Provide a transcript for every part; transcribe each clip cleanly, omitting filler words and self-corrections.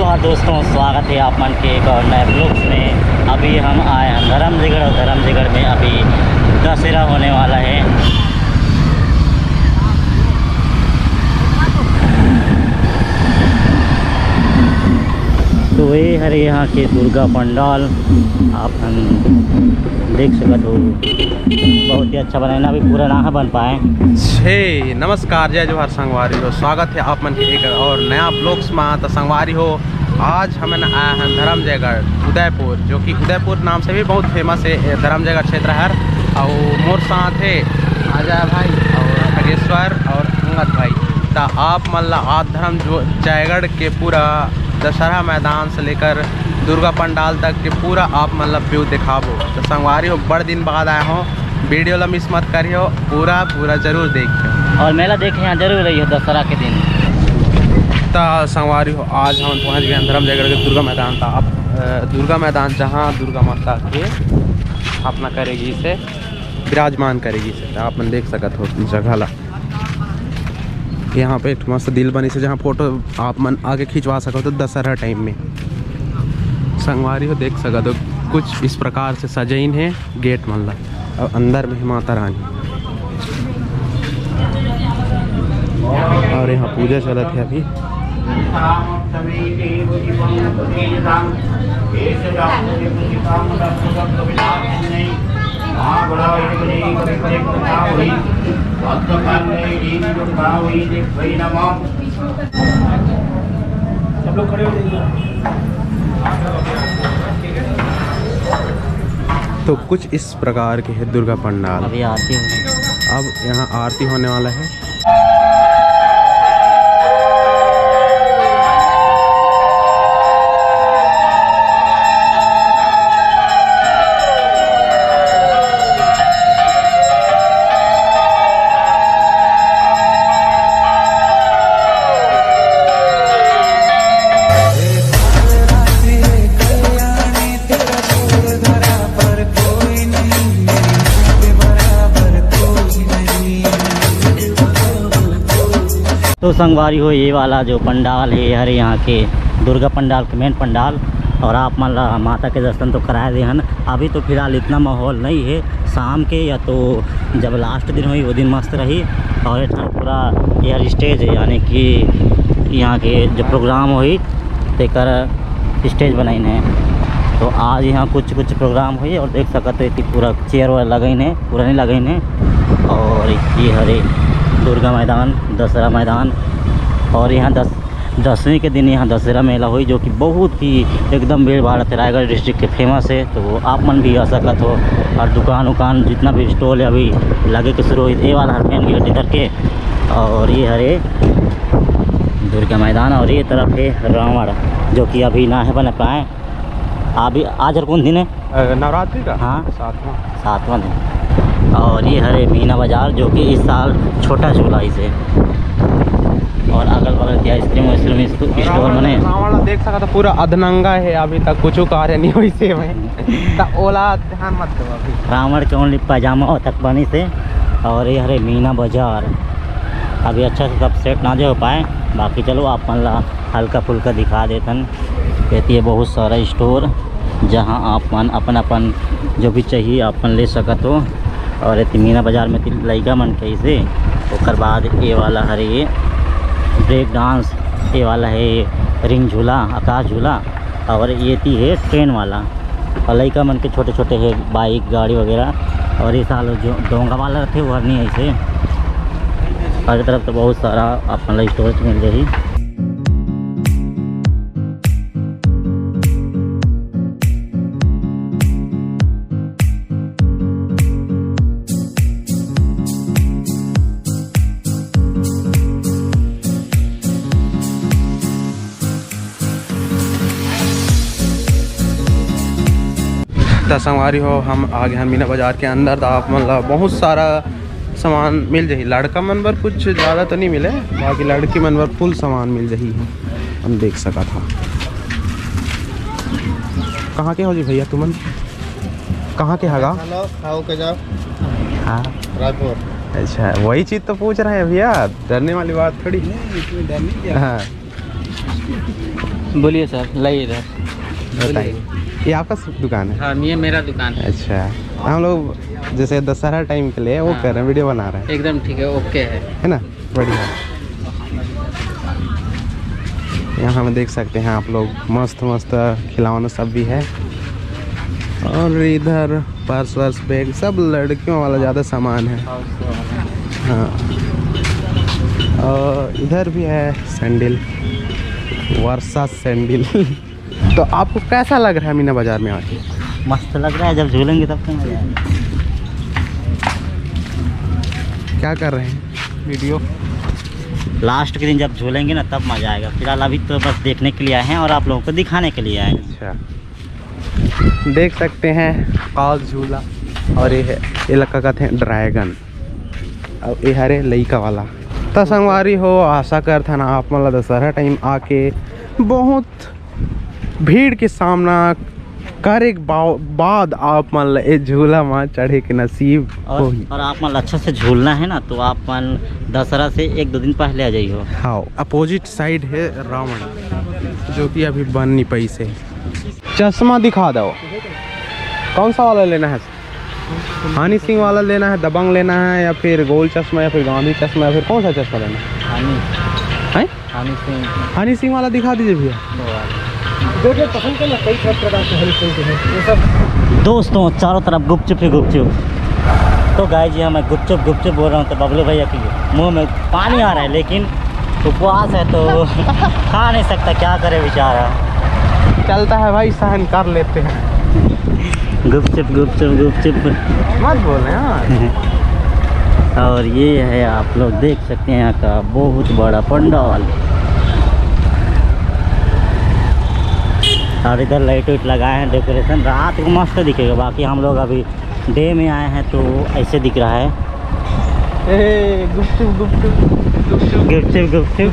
नमस्कार दोस्तों, स्वागत है आप मन के एक और नए ब्लॉग्स में। अभी हम आए हैं धर्मजयगढ़ और धर्मजयगढ़ में अभी दशहरा होने वाला है। तो ये है यहाँ के दुर्गा पंडाल, आप देख सकते हो, बहुत ही अच्छा बनाना, अभी पूरा ना बन पाए। नमस्कार, जय जोहार संगवारी हो। स्वागत है आप मन के एक और नया ब्लॉग्स में। तो संगवारी हो, आज हम आए हैं धर्मजयगढ़ उदयपुर, जो कि उदयपुर नाम से भी बहुत फेमस है धर्मजयगढ़ क्षेत्र है। और मोर साथ है अजय भाई और खगेश्वर और अंगद भाई। तो आप मतलब आज धर्मजयगढ़ के पूरा दशहरा मैदान से लेकर दुर्गा पंडाल तक के पूरा आप मतलब व्यू दिखाबो। तो संगवारी हो, बड़े दिन बाद आए हो, वीडियो ला मिस मत करियो, पूरा जरूर देखियो और मेला देखे यहाँ जरूर रही हो दशहरा के दिन। तो संगवारी हो, आज हम पहुँच गए धर्मजयगढ़ के दुर्गा मैदान। था अब दुर्गा मैदान जहाँ दुर्गा माता के अपना करेगी से विराजमान करेगी से आप मन देख सकत हो जगह ला। यहाँ पे एक मस्त दिल बनी से जहाँ फोटो आप मन आगे खिंचवा सको तो दशहरा टाइम में। संगवारी हो देख सकत हो, कुछ इस प्रकार से सजाइन है गेट मन ला, और अंदर में माता रानी, और यहाँ पूजा चलत है अभी। सब लोग खड़े हो जाइए। तो कुछ इस प्रकार के है दुर्गा पंडाल। अभी आती हूँ, अब यहाँ आरती होने वाला है। तो संगवारी हो, ये वाला जो पंडाल है यार, यहाँ के दुर्गा पंडाल के मेन पंडाल। और आप मान ला माता के दर्शन तो कराए दे हैं। अभी तो फिलहाल इतना माहौल नहीं है, शाम के या तो जब लास्ट दिन हुई वो दिन मस्त रही। और ये पूरा एयर स्टेज है, यानी कि यहाँ के जो प्रोग्राम हुई तेकर स्टेज बनाई है। तो आज यहाँ कुछ प्रोग्राम हुई और देख सकते हैं कि पूरा चेयर वाला लगन है, पूरा नहीं लगन है। और ये हरे दुर्गा मैदान, दशहरा मैदान। और यहाँ दसवीं के दिन यहाँ दशहरा मेला हुई, जो कि बहुत ही एकदम भीड़ भाड़ है, रायगढ़ डिस्ट्रिक्ट के फेमस है। तो आप मन भी आ सकत हो। और दुकान उकान जितना भी स्टॉल है अभी लगे के शुरू हुई। ये वाला हर मेन गेट इधर के, और ये हरे दुर्गा मैदान। और ये तरफ है रावण, जो कि अभी ना है बन पाए। अभी आज हर कौन दिन है? नवरात्रि का, हाँ, 7वां दिन। और ये हरे मीना बाज़ार, जो कि इस साल छोटा झूला इसे। और अगल बगल की आइसक्रीम स्टोर बने। देख सकता पूरा अधनंगा है, अभी तक कुछ कार्य नहीं हुई से में। ओला ध्यान मत दो अभी। रावण के ओनली पैजामा तक बनी से। और ये हरे मीना बाज़ार अभी अच्छा से सब सेट ना हो पाए। बाकी चलो आप मन ला हल्का फुल्का दिखा देतन। कहती है बहुत सारा स्टोर, जहाँ आप मन अपन जो भी चाहिए आप मन ले सकत हो। और मीना बाज़ार में लइका मन कैसे, उसके बाद ये वाला हरे ये ब्रेक डांस, ये वाला है रिंग झूला, आकाश झूला। और ये थी है ट्रेन वाला। और लइका मन के छोटे छोटे है बाइक गाड़ी वगैरह। और ये साल जो डोंगा वाला रहते वो नहीं ऐसे। हर तरफ तो बहुत सारा अपन स्टोरेज मिल रही। संगवारी हो, हम आ गए हैं मीना बाजार के अंदर। तो आप मतलब बहुत सारा सामान मिल जाही। लड़का मन पर कुछ ज़्यादा तो नहीं मिले, बाकी लड़की मन पर फुल सामान मिल जाही है। हम देख सका था। कहाँ के हो जी भैया तुमन? कहाँ के हगा? खाओ के जाओ। हाँ, रायपुर। अच्छा, वही चीज़ तो पूछ रहे हैं भैया, डरने वाली बात थोड़ी। नहीं, इसमें डरने क्या? हाँ, बोलिए सर, लाइए इधर। बताइए, ये आपका दुकान है? हाँ, ये मेरा दुकान है। अच्छा, हम लोग जैसे दशहरा टाइम के लिए वो कर रहे हैं, वीडियो बना रहे हैं। एकदम ठीक है, ओके है ना? बढ़िया। यहाँ में देख सकते हैं आप लोग, मस्त मस्त खिलौना सब भी है। और इधर पर्स वर्स बैग सब लड़कियों वाला ज़्यादा सामान है। हाँ, और इधर भी है सैंडल, वर्षा सैंडल। तो आपको कैसा लग रहा है मीना बाज़ार में आके? मस्त लग रहा है, जब झूलेंगे तब तो मजा आएगा। क्या कर रहे हैं? वीडियो। लास्ट के दिन जब झूलेंगे ना तब मजा आएगा। फिलहाल अभी तो बस देखने के लिए आए हैं और आप लोगों को दिखाने के लिए आए हैं। अच्छा, देख सकते हैं काल झूला, और ये लड़का कहते हैं ड्रैगन, और ये हरे लइका वाला। तो संगवारी हो, आशा करता ना आप मतलब दशहरा टाइम आके बहुत भीड़ के सामना करे के बाद आप मतलब ये झूला में चढ़े के नसीब होई। और आप मतलब अच्छा से झूलना है ना, तो आप मन दशहरा से 1-2 दिन पहले आ जाइए। हाँ, अपोजिट साइड है रावण, जो कि अभी बन नहीं पाई से। चश्मा दिखा दो, कौन सा वाला लेना है? हनी सिंह वाला लेना है, दबंग लेना है, या फिर गोल चश्मा, या फिर गांधी चश्मा, या फिर कौन सा चश्मा लेना है? हनी सिंह वाला दिखा दीजिए भैया। दोस्तों चारों तरफ गुपचुप ही गुपचुप। तो गाय जी मैं गुपचुप गुपचुप बोल रहा हूँ, तो बबलू भैया की मुंह में पानी आ रहा है, लेकिन उपवास है तो खा नहीं सकता, क्या करे बेचारा। चलता है भाई, सहन कर लेते हैं। गुपचुप गुपचुप गुपचुप मत बोले यार। और ये है, आप लोग देख सकते हैं यहाँ का बहुत बड़ा पंडाल, और इधर लाइट वाइट लगाए हैं, डेकोरेशन रात को मस्त दिखेगा। बाकी हम लोग अभी डे में आए हैं तो ऐसे दिख रहा है। गुपचुप गुपचुप गुपचुप गुपचुप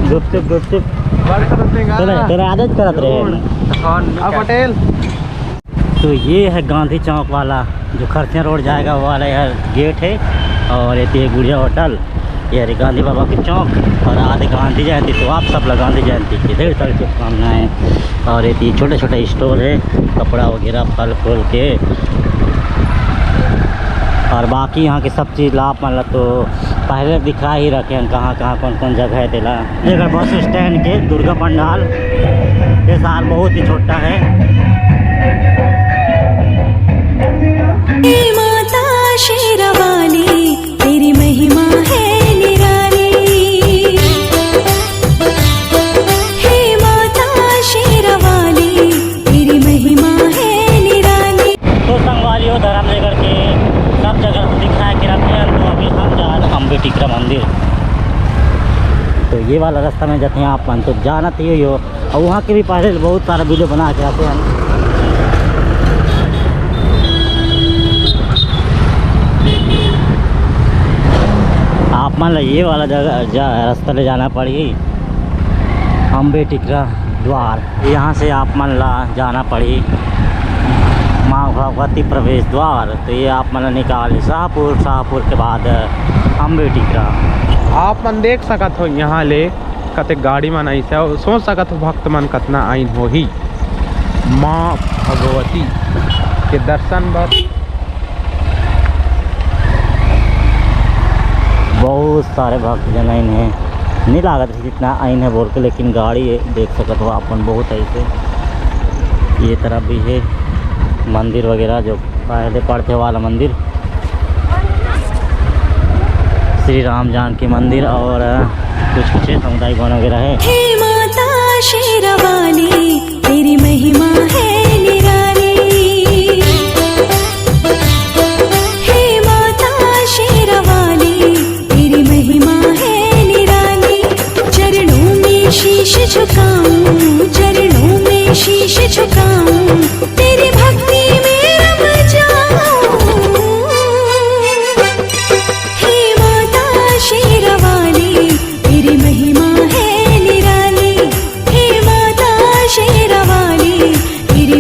गुपचुप गुपचुप तेरे आदत करत रहे। पटेल। तो ये है गांधी चौक वाला, जो खरसिया रोड जाएगा वो वाला यह गेट है। और ये गुड़िया होटल, ये है गांधी बाबा की चौक। और आज गांधी जयंती, तो आप सब लोग गांधी जयंती की ढेर सारी शुभकामनाएँ। और ये छोटे छोटे स्टोर है, कपड़ा वगैरह, फल फूल के। और बाकी यहाँ की सब चीज़ लाभ मतलब तो पहले दिखा ही रखे हैं, कहाँ कहाँ कौन कौन जगह है दिला। अगर बस स्टैंड के दुर्गा पंडाल ये साल बहुत ही छोटा है। माता शेरवाली तेरी महिमा है निराली, हे माता शेरवाली तेरी महिमा है निराली। तो संगवारी हो धर्मनगर के सब जगह तो दिखाया कि रखे हैं। तो अभी हम जा रहे हैं अम्बे टिकरा मंदिर। तो ये वाला रास्ता में जाते हैं आप मन, तो जाना तो यही हो। और वहाँ के भी पहले बहुत सारा वीडियो बना के आते हैं। आप मान लो ये वाला जगह रास्ता ले जाना पड़ी अम्बे टिकरा द्वार। यहाँ से आप मान ला जाना पड़ी माँ भगवती प्रवेश द्वार। तो ये आप मतलब निकाल शाहपुर के बाद अम्बे टिकरा। आप मन देख सकत हो यहाँ ले कते गाड़ी मन आई से, सोच सकत हो भक्त मन कतना आइन हो ही माँ भगवती के दर्शन बर। बहुत सारे भक्तजन आइन हैं, नहीं लागत है जितना आइन है बोल के, लेकिन गाड़ी देख सकत हो अपन बहुत ऐसे। ये तरफ भी है मंदिर वगैरह, जो पहले पड़ते वाला मंदिर, श्री राम जानकी मंदिर। और कुछ सामुदायिक भवन वगैरह है। हे माता शेरवाली तेरी महिमा है निराली, हे माता शेरवाली तेरी महिमा है निराली। चरणों में शीश झुकाऊं, चरणों में शीश झुकाऊं, तेरी भक्ति में रम जाऊं। हे माता शेरवाली तेरी महिमा है निराली, हे माता शेरवाली तेरी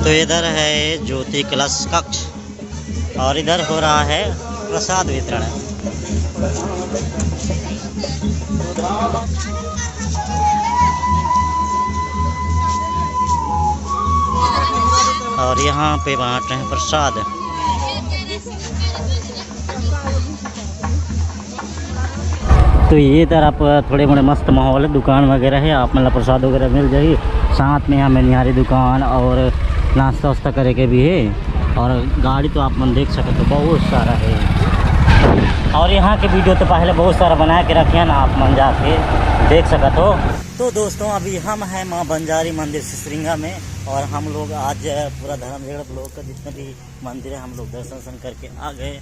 तो इधर है ज्योति कलश कक्ष और इधर हो रहा है प्रसाद वितरण। और यहाँ पे बांट रहे हैं प्रसाद। तो ये तरफ थोड़े बड़े मस्त माहौल है, दुकान वगैरह है, आप मतलब प्रसाद वगैरह मिल जाएगी। साथ में यहाँ में निहारी दुकान और नाश्ता वास्ता करे के भी है। और गाड़ी तो आप मन देख सकते हो बहुत सारा है। और यहाँ के वीडियो तो पहले बहुत सारा बना के रखे हैं ना, आप मन जाके देख सकते हो। तो दोस्तों अभी हम हैं माँ बंजारी मंदिर सिसरिंगा में और हम लोग आज पूरा धर्मजगत लोग का जितने भी मंदिर है हम लोग दर्शन करके आ गए।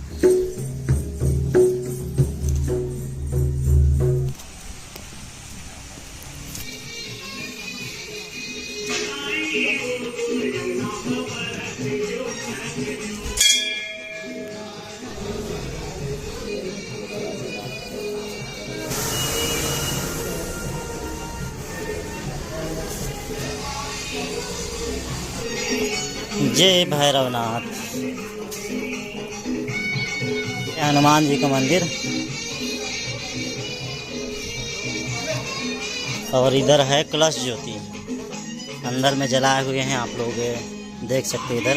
जय भैरवनाथ, हनुमान जी का मंदिर। और इधर है कलश ज्योति, अंदर में जलाए हुए हैं, आप लोग देख सकते हैं इधर।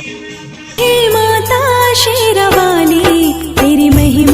हे माता शेरावाली तेरी महिमा